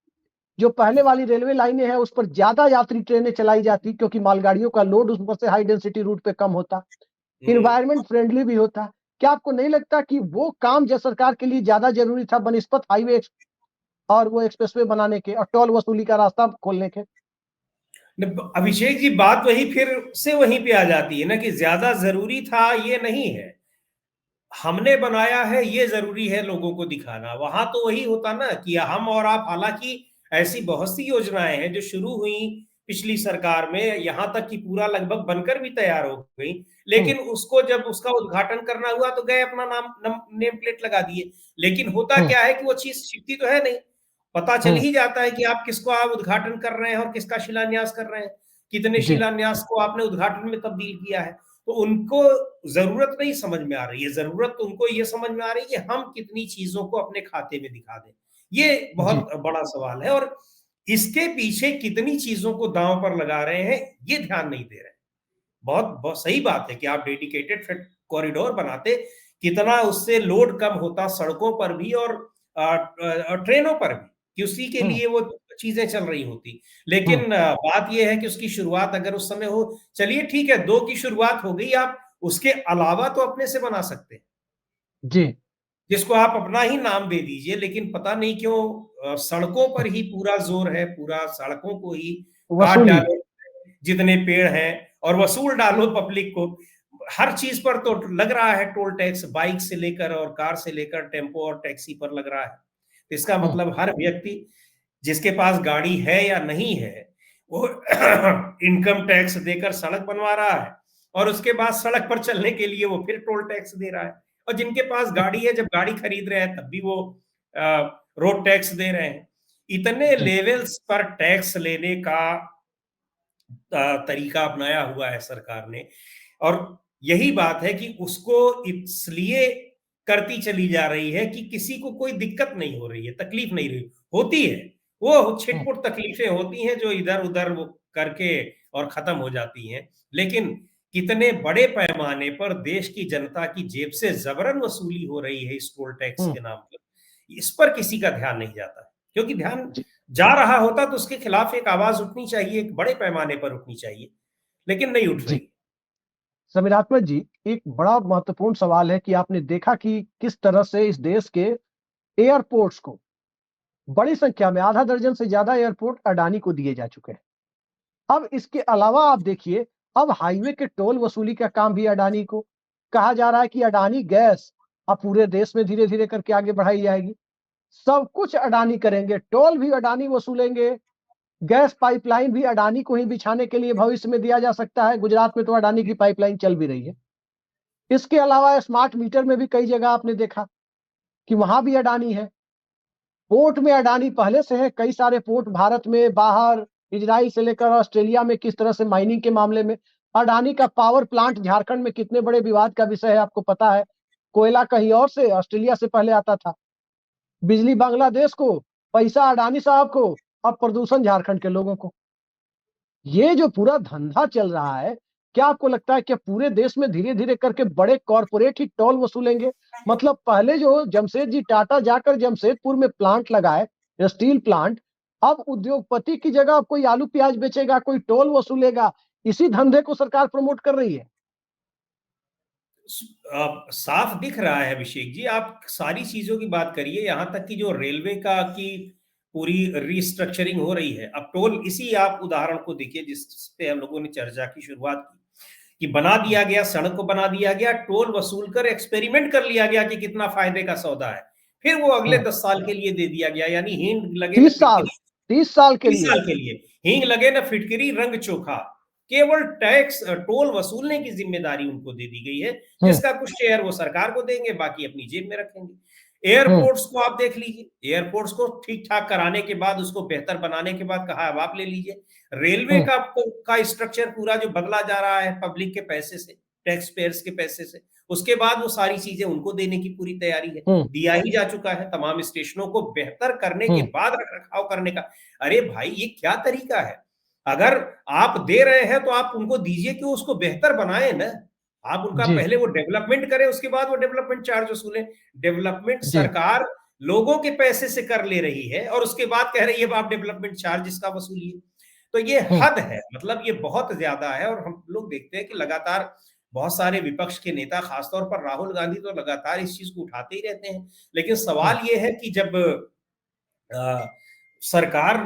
जो पहले वाली रेलवे लाइनें हैं उस पर ज्यादा यात्री ट्रेनें चलाई जाती क्योंकि मालगाड़ियों का लोड उस पर से हाई डेंसिटी रूट पे कम होता, इन्वायरमेंट फ्रेंडली भी होता। क्या आपको नहीं लगता कि वो काम जो सरकार के लिए ज्यादा जरूरी था बनिस्पत हाईवे और वो एक्सप्रेसवे बनाने के और टोल वसूली का रास्ता खोलने के? अभिषेक जी, बात वही फिर से वहीं पे आ जाती है ना कि ज्यादा जरूरी था, ये नहीं है, हमने बनाया है ये जरूरी है लोगों को दिखाना। वहां तो वही होता ना कि हम और आप, हालांकि ऐसी बहुत सी योजनाएं हैं जो शुरू हुई पिछली सरकार में, यहां तक कि पूरा लगभग बनकर भी तैयार हो गई, लेकिन उसको जब उसका उद्घाटन करना हुआ तो गए अपना नेम प्लेट लगा दिए। लेकिन होता क्या है कि वो चीज छिपती तो है नहीं, पता चल ही जाता है कि आप किसको आप उद्घाटन कर रहे हैं और किसका शिलान्यास कर रहे हैं, कितने जी शिलान्यास को आपने उद्घाटन में तब्दील किया है। तो उनको जरूरत नहीं समझ में आ रही है, जरूरत तो उनको ये समझ में आ रही है कि हम कितनी चीजों को अपने खाते में दिखा दें। ये जी बहुत बड़ा सवाल है, और इसके पीछे कितनी चीजों को दांव पर लगा रहे हैं ये ध्यान नहीं दे रहे। बहुत बहुत सही बात है कि आप डेडिकेटेड कॉरिडोर बनाते, कितना उससे लोड कम होता सड़कों पर भी और ट्रेनों पर भी, कि उसी के लिए वो चीजें चल रही होती। लेकिन बात यह है कि उसकी शुरुआत अगर उस समय हो, चलिए ठीक है, 2 की शुरुआत हो गई, आप उसके अलावा तो अपने से बना सकते हैं, जी जिसको आप अपना ही नाम दे दीजिए। लेकिन पता नहीं क्यों सड़कों पर ही पूरा जोर है, पूरा सड़कों को ही काट वसूली। डालो जितने पेड़ हैं, और वसूल डालो पब्लिक को। हर चीज पर तो लग रहा है टोल टैक्स, बाइक से लेकर और कार से लेकर टेम्पो और टैक्सी पर लग रहा है। तो इसका मतलब हर व्यक्ति जिसके पास गाड़ी है या नहीं है वो इनकम टैक्स देकर सड़क बनवा रहा है, और उसके बाद सड़क पर चलने के लिए वो फिर टोल टैक्स दे रहा है। और जिनके पास गाड़ी है, जब गाड़ी खरीद रहे हैं तब भी वो रोड टैक्स दे रहे हैं। इतने लेवल्स पर टैक्स लेने का तरीका अपनाया हुआ है सरकार ने, और यही बात है कि उसको इसलिए करती चली जा रही है कि किसी को कोई दिक्कत नहीं हो रही है, तकलीफ नहीं रही होती है। वो छिटपुट तकलीफें होती हैं जो इधर उधर वो करके और खत्म हो जाती हैं, लेकिन कितने बड़े पैमाने पर देश की जनता की जेब से जबरन वसूली हो रही है इस टोल टैक्स के नाम पर, इस पर किसी का ध्यान नहीं जाता। क्योंकि ध्यान जा रहा होता तो उसके खिलाफ एक आवाज उठनी चाहिए, एक बड़े पैमाने पर उठनी चाहिए, लेकिन नहीं उठ रही। समीरात्मक जी, एक बड़ा महत्वपूर्ण सवाल है कि आपने देखा कि किस तरह से इस देश के एयरपोर्ट्स को बड़ी संख्या में, आधा दर्जन से ज्यादा एयरपोर्ट अडानी को दिए जा चुके हैं। अब इसके अलावा आप देखिए, अब हाईवे के टोल वसूली का काम भी अडानी को, कहा जा रहा है कि अडानी गैस अब पूरे देश में धीरे धीरे करके आगे बढ़ाई जाएगी। सब कुछ अडानी करेंगे, टोल भी अडानी वसूलेंगे, गैस पाइपलाइन भी अडानी को ही बिछाने के लिए भविष्य में दिया जा सकता है। गुजरात में तो अडानी की पाइपलाइन चल भी रही है। इसके अलावा स्मार्ट मीटर में भी कई जगह आपने देखा कि वहां भी अडानी है। पोर्ट में अडानी पहले से है, कई सारे पोर्ट भारत में, बाहर, इजराइल से लेकर ऑस्ट्रेलिया में, किस तरह से माइनिंग के मामले में अडानी का पावर प्लांट झारखंड में कितने बड़े विवाद का विषय है, आपको पता है। कोयला कहीं और से, ऑस्ट्रेलिया से पहले आता था, बिजली बांग्लादेश को, पैसा अडानी साहब को, अब प्रदूषण झारखंड के लोगों को। ये जो पूरा धंधा चल रहा है, क्या आपको लगता है कि पूरे देश में धीरे धीरे करके बड़े कॉर्पोरेट ही टोल वसूलेंगे? मतलब पहले जो जमशेदजी टाटा जाकर जमशेदपुर में प्लांट लगाए, स्टील प्लांट, अब उद्योगपति की जगह कोई आलू प्याज बेचेगा, कोई टोल वसूलेगा। इसी धंधे को सरकार प्रमोट कर रही है। साफ दिख रहा है अभिषेक जी, आप सारी चीजों की बात करिए, यहां तक कि जो रेलवे का की पूरी रिस्ट्रक्चरिंग हो रही है। अब टोल, इसी आप उदाहरण को देखिए जिस पे हम लोगों ने चर्चा की शुरुआत की, कि बना दिया गया, सड़क को बना दिया गया, टोल वसूल कर एक्सपेरिमेंट कर लिया गया कि कितना फायदे का सौदा है, फिर वो अगले 10 साल के लिए दे दिया गया। यानी हींग लगे न 30 साल, 30 साल के 30 लिए, साल के लिए हींग लगे न फिटकरी रंग चोखा, केवल टैक्स टोल वसूलने की जिम्मेदारी उनको दे दी गई है, जिसका कुछ शेयर वो सरकार को देंगे, बाकी अपनी जेब में रखेंगे। एयरपोर्ट्स को आप देख लीजिए, एयरपोर्ट्स को ठीक ठाक कराने के बाद, उसको बेहतर बनाने के बाद कहा अब आप ले लीजिए। रेलवे का स्ट्रक्चर पूरा जो बदला जा रहा है पब्लिक के पैसे से, टैक्स पेयर्स के पैसे से, उसके बाद वो सारी चीजें उनको देने की पूरी तैयारी है, दिया ही जा चुका है। तमाम स्टेशनों को बेहतर करने के बाद रख रखाव करने का, अरे भाई ये क्या तरीका है? अगर आप दे रहे हैं तो आप उनको दीजिए कि उसको बेहतर बनाए ना। आप उनका पहले वो डेवलपमेंट करें, उसके बाद वो डेवलपमेंट चार्ज वसूले। डेवलपमेंट सरकार लोगों के पैसे से कर ले रही है और उसके बाद कह रही है आप डेवलपमेंट चार्ज इसका वसूलिए। तो ये हद है, मतलब ये बहुत ज्यादा है। और हम लोग देखते हैं कि लगातार बहुत सारे विपक्ष के नेता, खासतौर पर राहुल गांधी, तो लगातार इस चीज को उठाते ही रहते हैं। लेकिन सवाल ये है कि जब सरकार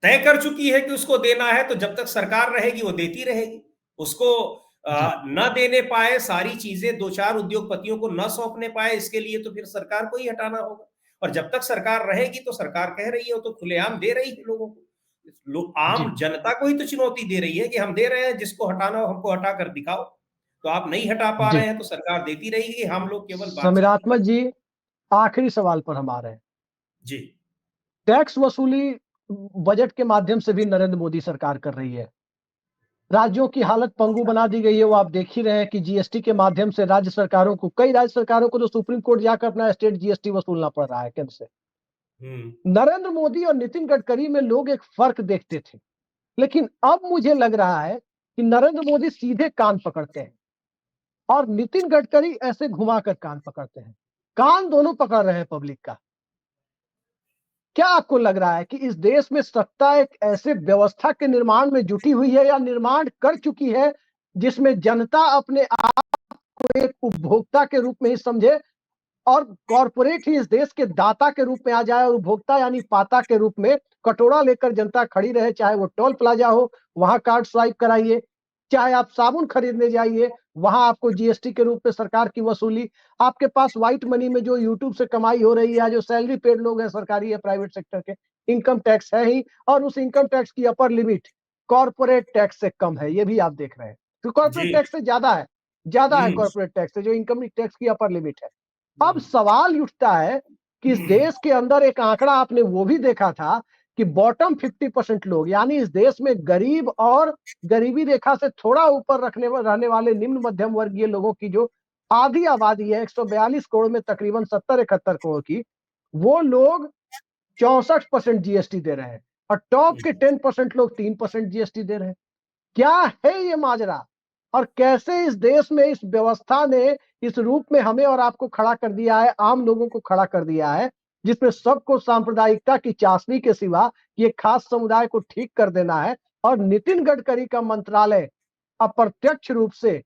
तय कर चुकी है कि उसको देना है, तो जब तक सरकार रहेगी वो देती रहेगी। उसको न देने पाए सारी चीजें, दो चार उद्योगपतियों को न सौंपने पाए, इसके लिए तो फिर सरकार को ही हटाना होगा। और जब तक सरकार रहेगी तो सरकार कह रही है तो खुलेआम दे रही है लोगों को, आम जनता को ही तो चुनौती दे रही है कि हम दे रहे हैं, जिसको हटाना हो हमको हटा कर दिखाओ। तो आप नहीं हटा पा रहे हैं तो सरकार देती रहेगी, हम लोग केवल समीरात्मक जी, आखिरी सवाल पर हम आ रहे हैं जी। टैक्स वसूली बजट के माध्यम से भी नरेंद्र मोदी सरकार कर रही है। राज्यों की हालत पंगु बना दी गई है। वो आप देख ही रहे हैं कि जीएसटी के माध्यम से राज्य सरकारों को, कई राज्य सरकारों को तो सुप्रीम कोर्ट जाकर अपना स्टेट जीएसटी वसूलना पड़ रहा है केंद्र से। नरेंद्र मोदी और नितिन गडकरी में लोग एक फर्क देखते थे, लेकिन अब मुझे लग रहा है कि नरेंद्र मोदी सीधे कान पकड़ते हैं और नितिन गडकरी ऐसे घुमाकर कान पकड़ते हैं। कान दोनों पकड़ रहे हैं पब्लिक का। क्या आपको लग रहा है कि इस देश में सत्ता एक ऐसे व्यवस्था के निर्माण में जुटी हुई है या निर्माण कर चुकी है जिसमें जनता अपने आप को एक उपभोक्ता के रूप में ही समझे और कॉर्पोरेट ही इस देश के दाता के रूप में आ जाए और उपभोक्ता यानी पाता के रूप में कटोरा लेकर जनता खड़ी रहे? चाहे वो टोल प्लाजा हो, वहां कार्ड स्वाइप कराइए, चाहे आप साबुन खरीदने जाइए, वहां आपको जीएसटी के रूप में सरकार की वसूली, आपके पास व्हाइट मनी में जो यूट्यूब से कमाई हो रही है, जो सैलरी पेड लोग हैं सरकारी या प्राइवेट सेक्टर के, इनकम टैक्स है ही, और उस इनकम टैक्स की अपर लिमिट कॉर्पोरेट टैक्स से कम है। ये भी आप देख रहे हैं, तो कॉर्पोरेट टैक्स से ज्यादा है कॉर्पोरेट टैक्स से, जो इनकम टैक्स की अपर लिमिट है। अब सवाल उठता है कि इस देश के अंदर एक आंकड़ा आपने वो भी देखा था कि बॉटम 50% लोग, यानी इस देश में गरीब और गरीबी रेखा से थोड़ा ऊपर रहने वाले निम्न मध्यम वर्गीय लोगों की जो आधी आबादी है 142 करोड़ में तकरीबन 70-71 करोड़ की, वो लोग 64% जीएसटी दे रहे हैं और टॉप के 10% लोग 3% जीएसटी दे रहे हैं। क्या है ये माजरा? और कैसे इस देश में इस व्यवस्था ने इस रूप में हमें और आपको खड़ा कर दिया है, आम लोगों को खड़ा कर दिया है, जिसमें सबको सांप्रदायिकता की चाशनी के सिवा ये खास समुदाय को ठीक कर देना है। और नितिन गडकरी का मंत्रालय अप्रत्यक्ष रूप से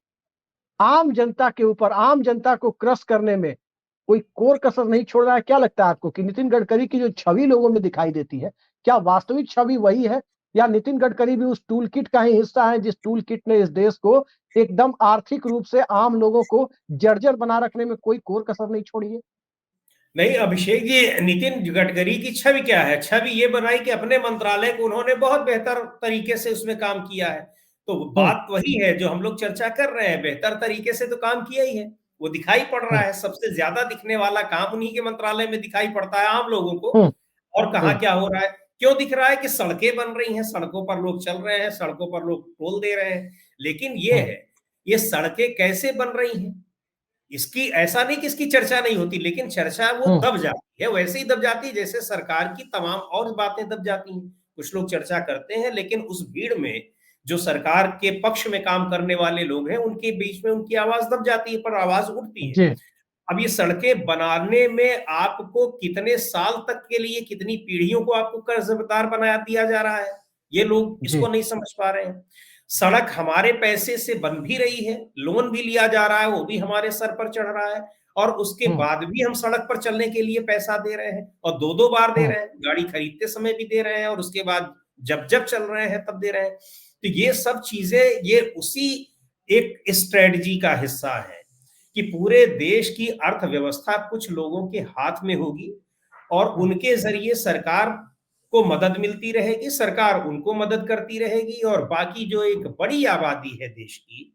आम जनता के ऊपर, आम जनता को क्रश करने में कोई कोर कसर नहीं छोड़ रहा है। क्या लगता है आपको कि नितिन गडकरी की जो छवि लोगों में दिखाई देती है, क्या वास्तविक छवि वही है, या नितिन गडकरी भी उस टूल किट का ही हिस्सा है जिस टूल किट ने इस देश को एकदम आर्थिक रूप से आम लोगों को जर्जर बना रखने में कोई कोर कसर नहीं छोड़ी है? नहीं अभिषेक जी, नितिन गडकरी की छवि क्या है? छवि ये बनाई कि अपने मंत्रालय को उन्होंने बहुत बेहतर तरीके से उसमें काम किया है। तो बात वही है जो हम लोग चर्चा कर रहे हैं, बेहतर तरीके से तो काम किया ही है, वो दिखाई पड़ रहा है। सबसे ज्यादा दिखने वाला काम उन्हीं के मंत्रालय में दिखाई पड़ता है आम लोगों को। और कहाँ क्या हो रहा है, क्यों दिख रहा है कि सड़कें बन रही हैं, सड़कों पर लोग चल रहे हैं, सड़कों पर लोग टोल दे रहे हैं। लेकिन ये है, ये सड़कें कैसे बन रही हैं, इसकी ऐसा नहीं कि इसकी चर्चा नहीं होती, लेकिन चर्चा वो दब जाती है, वैसे ही दब जाती है जैसे सरकार की तमाम और बातें दब जाती हैं। कुछ लोग चर्चा करते हैं, लेकिन उस भीड़ में जो सरकार के पक्ष में काम करने वाले लोग हैं, उनके बीच में उनकी आवाज दब जाती है, पर आवाज उठती है। जी। अब ये सड़कें बनाने में आपको कितने साल तक के लिए, कितनी पीढ़ियों को आपको कर्जदार बना दिया जा रहा है, ये लोग इसको नहीं समझ पा रहे हैं। सड़क हमारे पैसे से बन भी रही है, लोन भी लिया जा रहा है, वो भी हमारे सर पर चढ़ रहा है, और उसके बाद भी हम सड़क पर चलने के लिए पैसा दे रहे हैं, और दो दो बार दे रहे हैं, गाड़ी खरीदते समय भी दे रहे हैं, और उसके बाद जब जब चल रहे हैं तब दे रहे हैं। तो ये सब चीजें, ये उसी एक स्ट्रेटजी का हिस्सा है कि पूरे देश की अर्थव्यवस्था कुछ लोगों के हाथ में होगी, और उनके जरिए सरकार को मदद मिलती रहेगी, सरकार उनको मदद करती रहेगी, और बाकी जो एक बड़ी आबादी है देश की,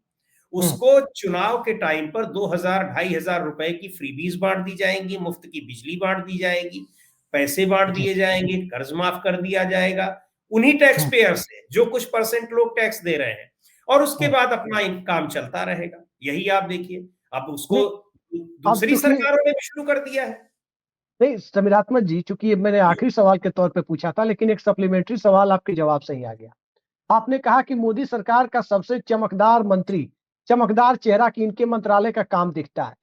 उसको चुनाव के टाइम पर 2,000-2,500 रुपए की फ्रीबीज बांट दी जाएंगी, मुफ्त की बिजली बांट दी जाएगी, पैसे बांट दिए जाएंगे, कर्ज माफ कर दिया जाएगा उन्हीं टैक्स पेयर से जो कुछ परसेंट लोग टैक्स दे रहे हैं, और उसके बाद अपना काम चलता रहेगा। यही आप देखिए, अब उसको अब दूसरी चूंकि सरकारों ने भी शुरू कर दिया है। नहीं समीरात्मक जी, चूंकि मैंने आखिरी सवाल के तौर पे पूछा था, लेकिन एक सप्लीमेंट्री सवाल आपके जवाब से ही आ गया। आपने कहा कि मोदी सरकार का सबसे चमकदार मंत्री, चमकदार चेहरा की इनके मंत्रालय का काम दिखता है।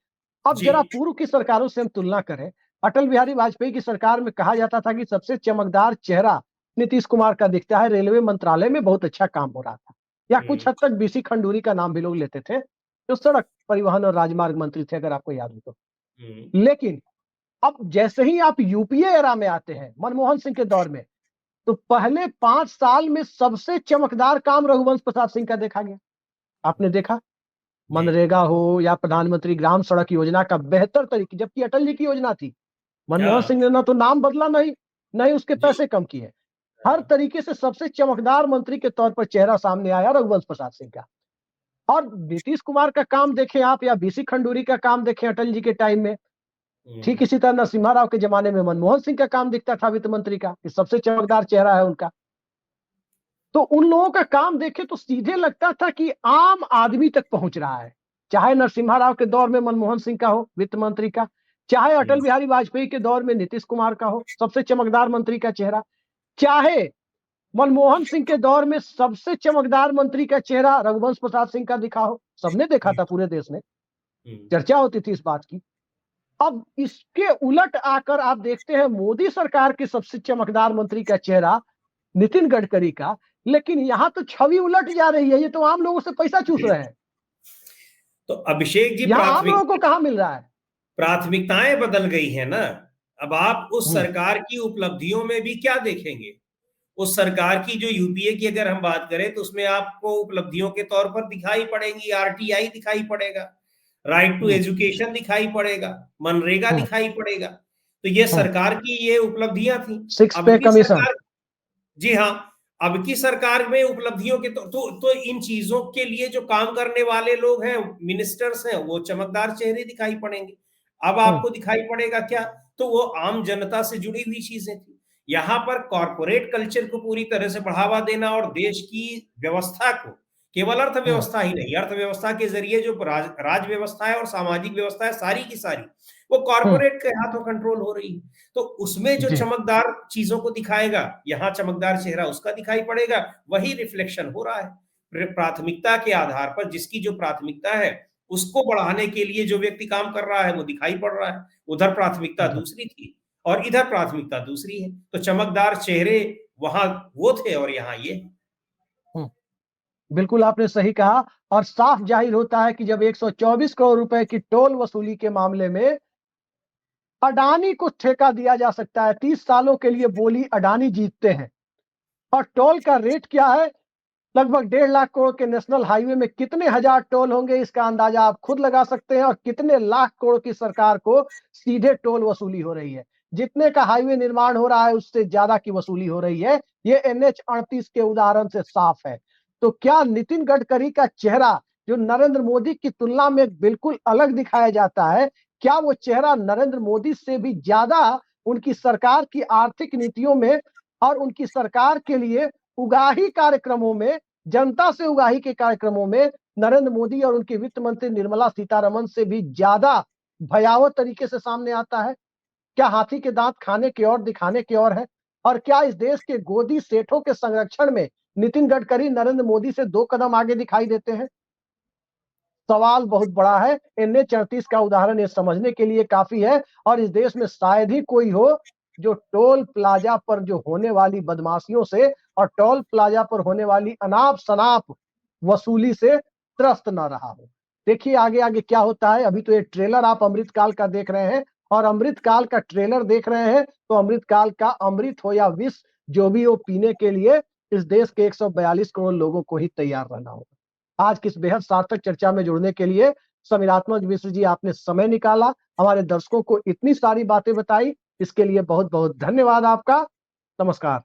अब जी। जरा पूर्व की सरकारों से हम तुलना करें, अटल बिहारी वाजपेयी की सरकार में कहा जाता था कि सबसे चमकदार चेहरा नीतीश कुमार का दिखता है, रेलवे मंत्रालय में बहुत अच्छा काम हो रहा था। या कुछ हद तक बीसी खंडूरी का नाम भी लोग लेते थे, जो सड़क परिवहन और राजमार्ग मंत्री थे, अगर आपको याद हो तो। लेकिन अब जैसे ही आप यूपीए एरा में आते हैं, मनमोहन सिंह के दौर में, तो पहले 5 साल में सबसे चमकदार काम रघुवंश प्रसाद सिंह का देखा गया। आपने देखा, मनरेगा हो या प्रधानमंत्री ग्राम सड़क योजना का बेहतर तरीके, जबकि अटल जी की योजना थी, मनमोहन सिंह ने ना तो नाम बदला, नहीं नहीं उसके पैसे कम किए। हर तरीके से सबसे चमकदार मंत्री के तौर पर चेहरा सामने आया रघुवंश प्रसाद सिंह का। और नीतीश कुमार का काम देखें आप, या बीसी खंडूरी का काम देखें अटल जी के टाइम में, ठीक इसी तरह नरसिम्हा राव के जमाने में मनमोहन सिंह का काम दिखता था वित्त मंत्री का, कि सबसे चमकदार चेहरा है उनका। तो उन लोगों का काम देखे तो सीधे लगता था कि आम आदमी तक पहुंच रहा है, चाहे नरसिम्हा राव के दौर में मनमोहन सिंह का हो वित्त मंत्री का, चाहे अटल बिहारी वाजपेयी के दौर में नीतीश कुमार का हो सबसे चमकदार मंत्री का चेहरा, चाहे मनमोहन सिंह के दौर में सबसे चमकदार मंत्री का चेहरा रघुवंश प्रसाद सिंह का दिखा हो। सबने देखा था, पूरे देश में चर्चा होती थी इस बात की। अब इसके उलट आकर आप देखते हैं मोदी सरकार के सबसे चमकदार मंत्री का चेहरा नितिन गडकरी का, लेकिन यहां तो छवि उलट जा रही है, ये तो आम लोगों से पैसा चूस रहे हैं। तो अभिषेक जी, यहां आम लोगों को कहां मिल रहा है? प्राथमिकताएं बदल गई है ना। अब आप उस सरकार की उपलब्धियों में भी क्या देखेंगे? उस सरकार की जो यूपीए की अगर हम बात करें, तो उसमें आपको उपलब्धियों के तौर पर दिखाई पड़ेंगी, आरटीआई दिखाई पड़ेगा, राइट टू एजुकेशन दिखाई पड़ेगा, मनरेगा दिखाई पड़ेगा। तो ये सरकार की ये उपलब्धियां थी। 6 अब पे की कमीशन। सरकार, जी हाँ, अब की सरकार में उपलब्धियों के तो इन चीजों के लिए जो काम करने वाले लोग हैं, मिनिस्टर्स हैं, वो चमकदार चेहरे दिखाई पड़ेंगे। अब आपको दिखाई पड़ेगा क्या? तो वो आम जनता से जुड़ी हुई चीजें थी। यहाँ पर कॉरपोरेट कल्चर को पूरी तरह से बढ़ावा देना और देश की व्यवस्था को, केवल अर्थव्यवस्था ही नहीं, अर्थव्यवस्था के जरिए जो राज व्यवस्था है और सामाजिक व्यवस्था है, सारी की सारी वो कॉरपोरेट के हाथों कंट्रोल हो रही है। तो उसमें जो चमकदार चीजों को दिखाएगा, यहाँ चमकदार चेहरा उसका दिखाई पड़ेगा, वही रिफ्लेक्शन हो रहा है। प्राथमिकता के आधार पर जिसकी जो प्राथमिकता है उसको बढ़ाने के लिए जो व्यक्ति काम कर रहा है वो दिखाई पड़ रहा है। उधर प्राथमिकता दूसरी थी और इधर प्राथमिकता दूसरी है, तो चमकदार चेहरे वहां वो थे और यहाँ ये। बिल्कुल आपने सही कहा, और साफ जाहिर होता है कि जब 124 करोड़ रुपए की टोल वसूली के मामले में अडानी को ठेका दिया जा सकता है, 30 सालों के लिए बोली अडानी जीतते हैं, और टोल का रेट क्या है, लगभग 1.5 लाख करोड़ के नेशनल हाईवे में कितने हजार टोल होंगे इसका अंदाजा आप खुद लगा सकते हैं, और कितने लाख करोड़ की सरकार को सीधे टोल वसूली हो रही है। जितने का हाईवे निर्माण हो रहा है उससे ज्यादा की वसूली हो रही है। ये NH-38 के उदाहरण से साफ है। तो क्या नितिन गडकरी का चेहरा जो नरेंद्र मोदी की तुलना में बिल्कुल अलग दिखाया जाता है, क्या वो चेहरा नरेंद्र मोदी से भी ज्यादा उनकी सरकार की आर्थिक नीतियों में और उनकी सरकार के लिए उगाही कार्यक्रमों में, जनता से उगाही के कार्यक्रमों में नरेंद्र मोदी और उनकी वित्त मंत्री निर्मला सीतारमण से भी ज्यादा भयावह तरीके से सामने आता है? क्या हाथी के दांत खाने की ओर दिखाने की ओर है? और क्या इस देश के गोदी सेठों के संरक्षण में नितिन गडकरी नरेंद्र मोदी से 2 कदम आगे दिखाई देते हैं? सवाल बहुत बड़ा है। NH-38 का उदाहरण ये समझने के लिए काफी है, और इस देश में शायद ही कोई हो जो टोल प्लाजा पर जो होने वाली बदमाशियों से और टोल प्लाजा पर होने वाली अनाप शनाप वसूली से त्रस्त न रहा हो। देखिए आगे आगे क्या होता है। अभी तो ये ट्रेलर आप अमृतकाल का देख रहे हैं, और अमृतकाल का ट्रेलर देख रहे हैं तो अमृतकाल का अमृत हो या विष, जो भी हो पीने के लिए इस देश के 142 करोड़ लोगों को ही तैयार रहना होगा। आज की इस बेहद सार्थक चर्चा में जुड़ने के लिए समीरात्मक मिश्र जी, आपने समय निकाला, हमारे दर्शकों को इतनी सारी बातें बताई, इसके लिए बहुत बहुत धन्यवाद आपका। नमस्कार।